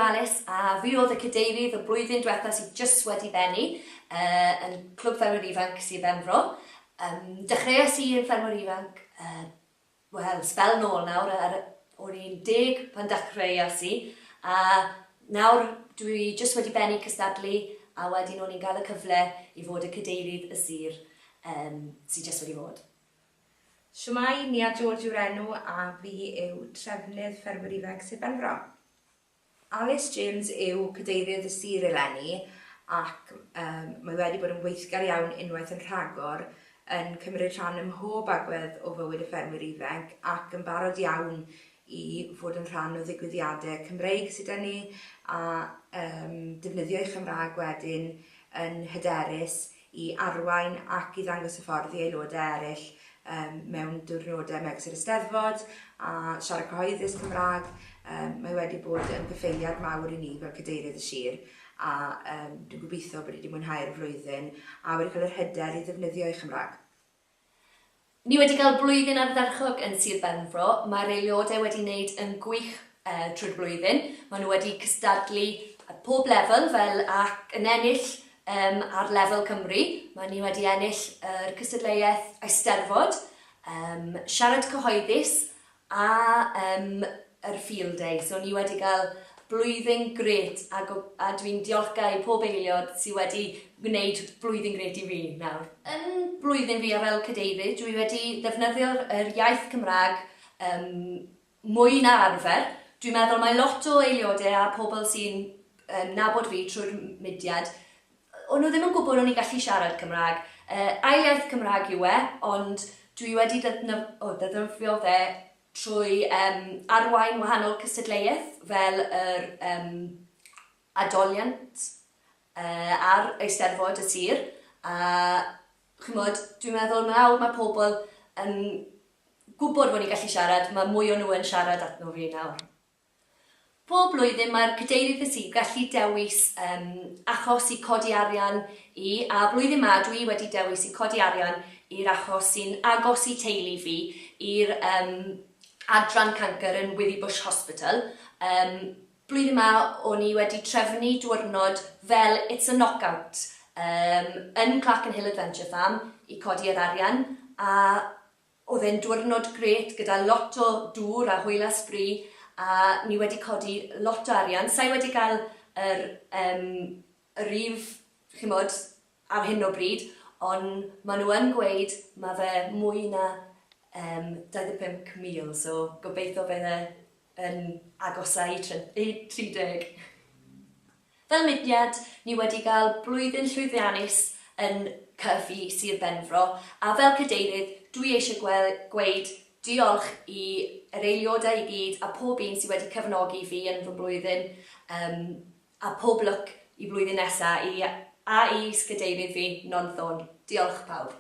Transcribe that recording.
Alice a fi oedd y cadeirydd y blwyddyn diwetha sydd jyst wedi benni yn Clwb Ffermwyr Ifanc sydd Benfro. Dechreuais i'r Ffermwyr Ifanc, sbel nôl nawr, o'n i'n 10 pan dechreuais i, a nawr dwi jyst wedi benni cystadlu a wedyn o'n i'n cael y cyfle i fod y cadeirydd y sir sydd jyst wedi fod. Shwmae, ni a George yw'r enw a fi yw trefnydd Ffermwyr Ifanc sydd Benfro. Alice James yw cadeirydd y sir eleni ac mae wedi bod yn weithgar iawn unwaith yn rhagor yn cymryd rhan ym mhob agwedd o fywyd y ffermwyr ifanc ac yn barod iawn i fod yn rhan o ddigwyddiadau Cymreig sydd ni a defnyddio'i Chymraeg wedyn yn hyderus i arwain ac i ddangos y ffordd i aelodau eraill mewn diwrnodau megs yr Eisteddfod a siarad cyhoeddus Cymraeg. Mae wedi bod yn gyffeiliad mawr i ni fel cadeirydd y sir a dwi'n gobeithio bod wedi mwynhau'r flwyddyn a wedi cael yr hyder i ddefnyddio'i Chymraeg. Ni wedi cael blwyddyn ardderchog yn Sir Benfro. Mae'r aelodau wedi wneud yn gwych trwy'r blwyddyn. Maen nhw wedi cystadlu pob lefel fel ac yn ennill ar lefel Cymru. Maen ni wedi ennill yr cystadleuaeth Eisteddfod, siarad cyhoeddus a yr field day. So ni wedi cael blwyddyn gret a dwi'n diolchgar i pob eiliad sydd wedi gwneud blwyddyn gret i fi nawr. Yn blwyddyn fi a fel cadeirydd, dwi wedi defnyddio'r iaith Cymraeg mwy na arfer. Dwi'n meddwl mae lot o eiliadau a pobl sy'n nabod fi trwy'r mudiad, o'n nhw ddim yn gwybod o'n i gallu siarad Cymraeg. Ail iaith Cymraeg yw ond dwi wedi defnyddio fe trwy arwain wahanol cystadleuaeth fel yr adoliant ar Eisteddfod y sir. Dwi'n meddwl nawr mae pobl yn gwybod bod ni'n gallu siarad, mae mwy o nhw yn siarad atno fi nawr. Pob blwyddyn mae'r cadeirydd y sir gallu dewis achos i codi arian a blwyddyn yma dwi wedi dewis i codi arian i'r achos sy'n agos i teulu fi i'r adran cancer yn Withybush Hospital. Blwyddyn yma o'n i wedi trefnu diwrnod fel It's a Knockout yn Clerkenhill Adventure Farm i codi'r arian a oedd e'n diwrnod gret gyda lot o dŵr a hwyl a sbri a ni wedi codi lot o arian. Sai wedi cael y rif ar hyn o bryd, ond maen nhw yn gweud mae fe mwy na 25,000, so gobeithio fydd yn agosau i 30. Fel mudiad, ni wedi cael blwyddyn llwyddiannus yn CFFI Sir Benfro a fel cadeirydd dwi eisiau gweud diolch i'r aelodau i gyd a pob un sydd wedi cefnogi fi yn fy blwyddyn a pob lwc i blwyddyn nesaf a i cadeirydd fi Nonthon. Diolch pawb.